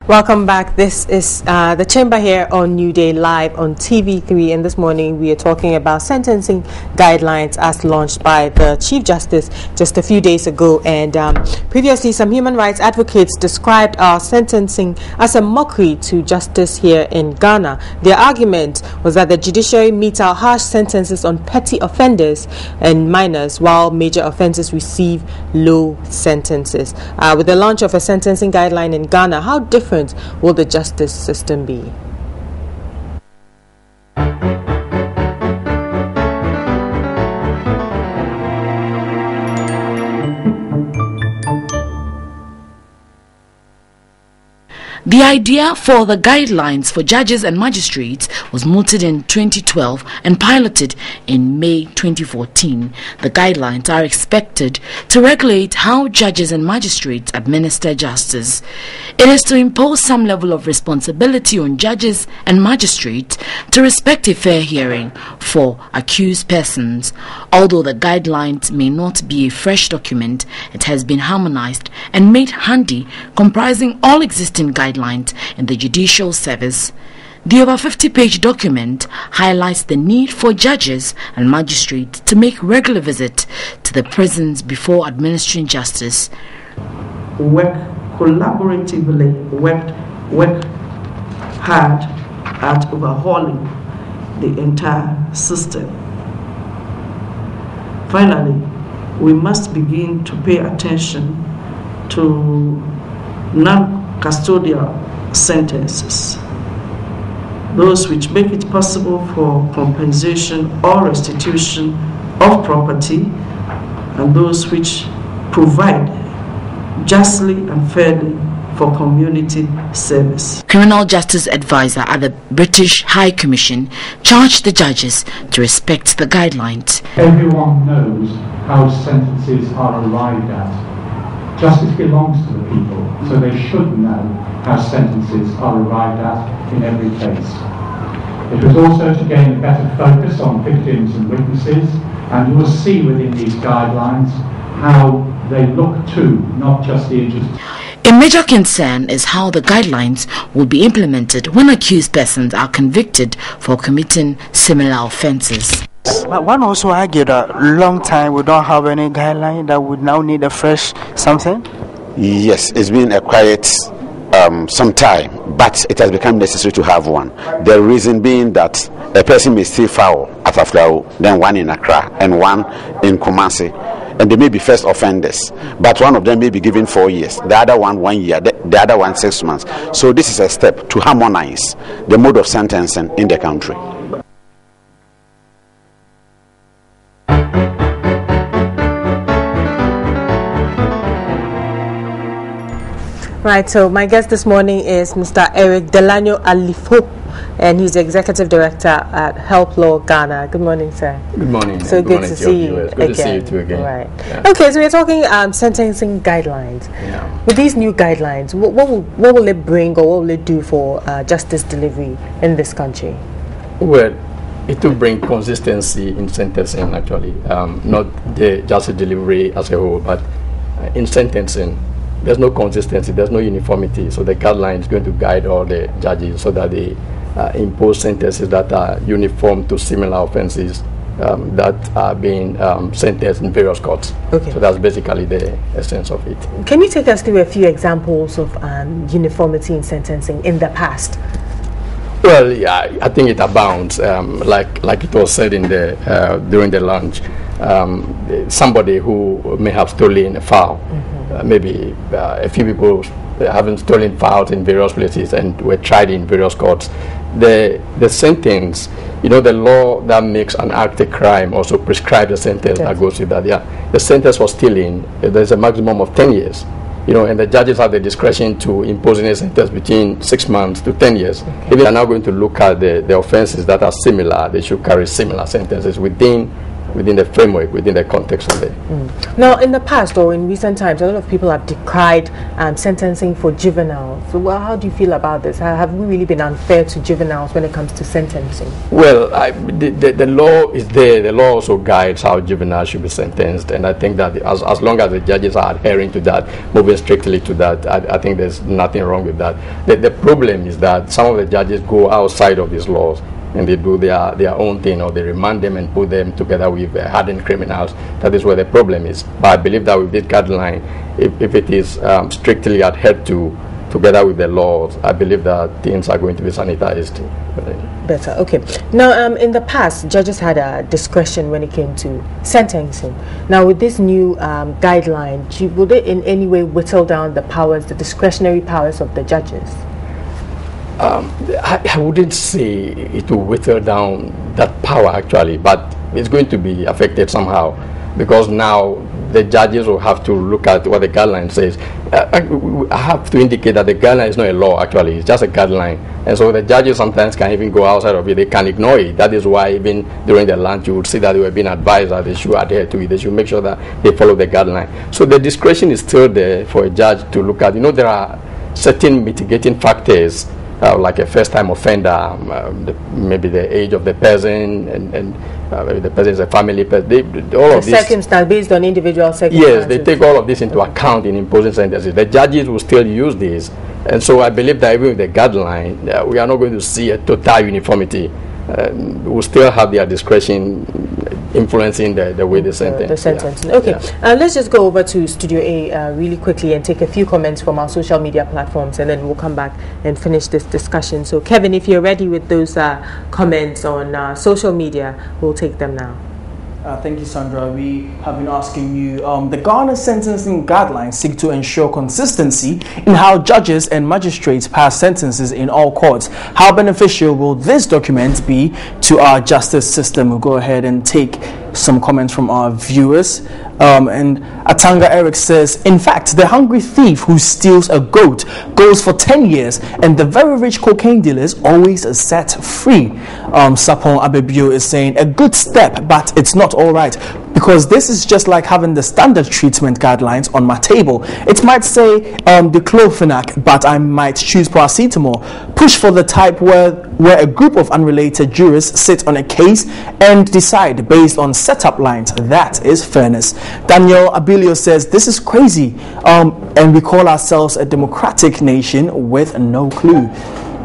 Welcome back. This is the Chamber here on NewDay live on TV3, and this morning we are talking about sentencing guidelines as launched by the Chief Justice just a few days ago. And previously, some human rights advocates described our sentencing as a mockery to justice here in Ghana. Their argument was that the judiciary metes out harsh sentences on petty offenders and minors, while major offences receive low sentences. With the launch of a sentencing guideline in Ghana, how different will the justice system be? The idea for the guidelines for judges and magistrates was mooted in 2012 and piloted in May 2014. The guidelines are expected to regulate how judges and magistrates administer justice. It is to impose some level of responsibility on judges and magistrates to respect a fair hearing for accused persons. Although the guidelines may not be a fresh document, it has been harmonized and made handy, comprising all existing guidelines in the judicial service. The over 50-page document highlights the need for judges and magistrates to make regular visits to the prisons before administering justice. Work collaboratively, work hard at overhauling the entire system. Finally, we must begin to pay attention to non-custodial sentences, those which make it possible for compensation or restitution of property, and those which provide justly and fairly for community service. Criminal Justice Advisor at the British High Commission charged the judges to respect the guidelines. Everyone knows how sentences are arrived at. Justice belongs to the people, so they should know how sentences are arrived at in every case. It was also to gain a better focus on victims and witnesses, and you will see within these guidelines how they look to not just the interest. A major concern is how the guidelines will be implemented when accused persons are convicted for committing similar offences. But one also argued that long time we don't have any guideline, that we now need a fresh something. Yes, it's been a quiet some time, but it has become necessary to have one. The reason being that a person may steal fowl at Aflao, then one in Accra and one in Kumasi, and they may be first offenders, but one of them may be given 4 years, the other one 1 year, the other one 6 months. So this is a step to harmonize the mode of sentencing in the country. Right, so my guest this morning is Mr. Eric Delano Alifo, and he's the Executive Director at Help Law Ghana. Good morning, sir. Good morning. So good to see you again. Good to see you too again. Right. Yeah. Okay, so we're talking sentencing guidelines. Yeah. With these new guidelines, what will it bring, or what will it do for justice delivery in this country? Well, it will bring consistency in sentencing, actually, not the justice delivery as a whole, but in sentencing. There's no consistency, there's no uniformity, so the guideline is going to guide all the judges so that they impose sentences that are uniform to similar offenses that are being sentenced in various courts. Okay. So that's basically the essence of it. Can you take us through a few examples of uniformity in sentencing in the past? Well, yeah, I think it abounds. Like it was said in the during the lunch, somebody who may have stolen a fowl. Maybe a few people having stolen fowls in various places and were tried in various courts. The sentence, the law that makes an act a crime also prescribes a sentence that goes with that. Yeah, the sentence for stealing, there's a maximum of 10 years. And the judges have the discretion to impose a sentence between 6 months to 10 years. Okay. If they are now going to look at the offenses that are similar, they should carry similar sentences within within the framework, within the context of it. Now, in the past or in recent times, a lot of people have decried sentencing for juveniles. So, well, how do you feel about this? Have we really been unfair to juveniles when it comes to sentencing? Well, the law is there. The law also guides how juveniles should be sentenced, and I think that as long as the judges are adhering to that, moving strictly to that, I think there's nothing wrong with that. The problem is that some of the judges go outside of these laws and they do their own thing, or they remand them and put them together with hardened criminals. That is where the problem is. But I believe that with this guideline, if it is strictly adhered to together with the laws, I believe that things are going to be sanitized better. Okay. Now, in the past, judges had a discretion when it came to sentencing. Now, with this new guideline, will they in any way whittle down the powers, the discretionary powers of the judges? I wouldn't say it will whittle down that power actually, but it's going to be affected somehow, because now the judges will have to look at what the guideline says. I have to indicate that the guideline is not a law actually, it's just a guideline, and so the judges sometimes can even go outside of it. They can ignore it. That is why even during the lunch you would see that they were being advised that they should adhere to it. They should make sure that they follow the guideline. So the discretion is still there for a judge to look at. There are certain mitigating factors, like a first-time offender, maybe the age of the person, and maybe the person is a family person. All of this circumstance based on individual circumstances. Yes, they take all of this into account in imposing sentences. The judges will still use this, and so I believe that even with the guideline, we are not going to see a total uniformity. We'll still have their discretion influencing the way they sentence. The sentencing. Yeah. Okay, yeah. Let's just go over to Studio A really quickly and take a few comments from our social media platforms, and then we'll come back and finish this discussion. So, Kevin, if you're ready with those comments on social media, we'll take them now. Thank you, Sandra. We have been asking you, the Ghana sentencing guidelines seek to ensure consistency in how judges and magistrates pass sentences in all courts. How beneficial will this document be to our justice system? We'll go ahead and take some comments from our viewers. And Atanga Eric says, in fact, the hungry thief who steals a goat goes for 10 years and the very rich cocaine dealers always set free. Sapon Abebio is saying, a good step, but it's not all right, because this is just like having the standard treatment guidelines on my table. It might say diclofenac, but I might choose paracetamol. Push for the type where a group of unrelated jurors sit on a case and decide based on setup lines. That is fairness. Daniel Abilio says, this is crazy, and we call ourselves a democratic nation with no clue.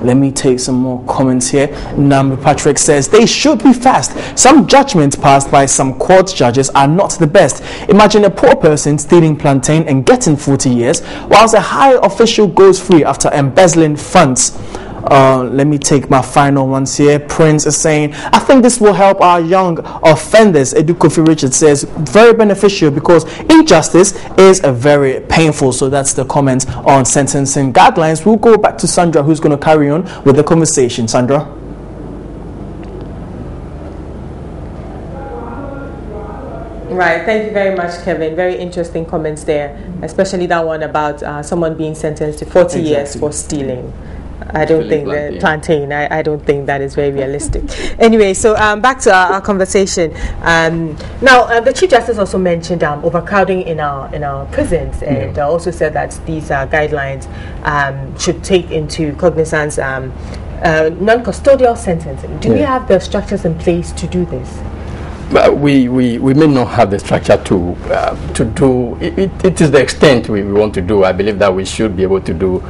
Let me take some more comments here. Nambi Patrick says, they should be fast. Some judgments passed by some court judges are not the best. Imagine a poor person stealing plantain and getting 40 years, whilst a high official goes free after embezzling funds. Let me take my final ones here. Prince is saying, I think this will help our young offenders. Edu Kofi Richard says, very beneficial because injustice is very painful. So that's the comment on sentencing guidelines. We'll go back to Sandra, who's going to carry on with the conversation. Sandra? Right, thank you very much, Kevin. Very interesting comments there, especially that one about someone being sentenced to 40 years for stealing. I don't think that plantain. I don't think that is very realistic. Anyway, so back to our conversation. Now, the Chief Justice also mentioned overcrowding in our prisons, and also said that these guidelines should take into cognizance non-custodial sentencing. Do we have the structures in place to do this? We may not have the structure to do it. It is the extent we want to do. I believe that we should be able to do.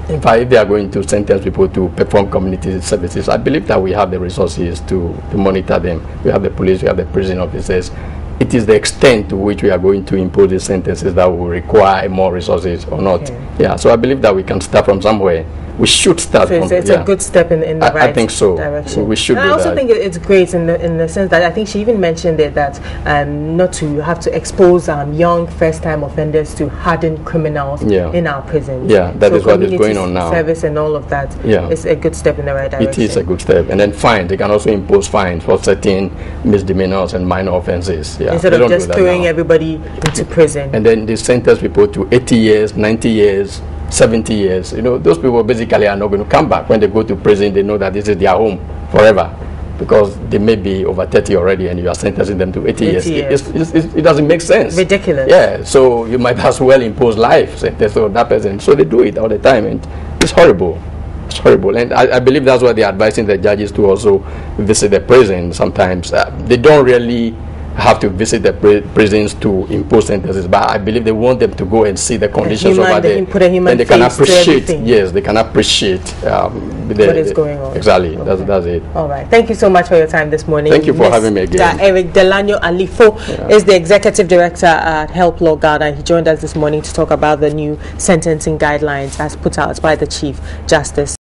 In fact, if they are going to sentence people to perform community services, I believe that we have the resources to monitor them. We have the police, we have the prison officers. It is the extent to which we are going to impose these sentences that will require more resources or not. Okay. Yeah, so I believe that we can start from somewhere. We should start. So it's a good step in the right I think so. direction. We should. I also think it's great in the sense that I think she even mentioned it that not to have to expose young first-time offenders to hardened criminals in our prisons. Yeah, that is what is going on now. Service and all of that. Yeah, it's a good step in the right direction. It is a good step, and then fines. They can also impose fines for certain misdemeanors and minor offences. Yeah, instead of just throwing everybody into prison. And then they sentence people to 80 years, 90 years. 70 years, those people basically are not going to come back. When they go to prison, they know that this is their home forever. because they may be over 30 already and you are sentencing them to 80 years. It doesn't make sense. Ridiculous. Yeah, so you might as well impose life sentence on that person. So they do it all the time, and it's horrible. It's horrible. And I believe that's why they're advising the judges to also visit the prison sometimes. They don't really have to visit the prisons to impose sentences, but I believe they want them to go and see the conditions over there, and they can appreciate. Yes, they can appreciate what is going on. Exactly. Okay. That's it. All right. Thank you so much for your time this morning. Thank you for having me again. Eric Delano Alifo is the executive director at Help Law Ghana. He joined us this morning to talk about the new sentencing guidelines as put out by the Chief Justice.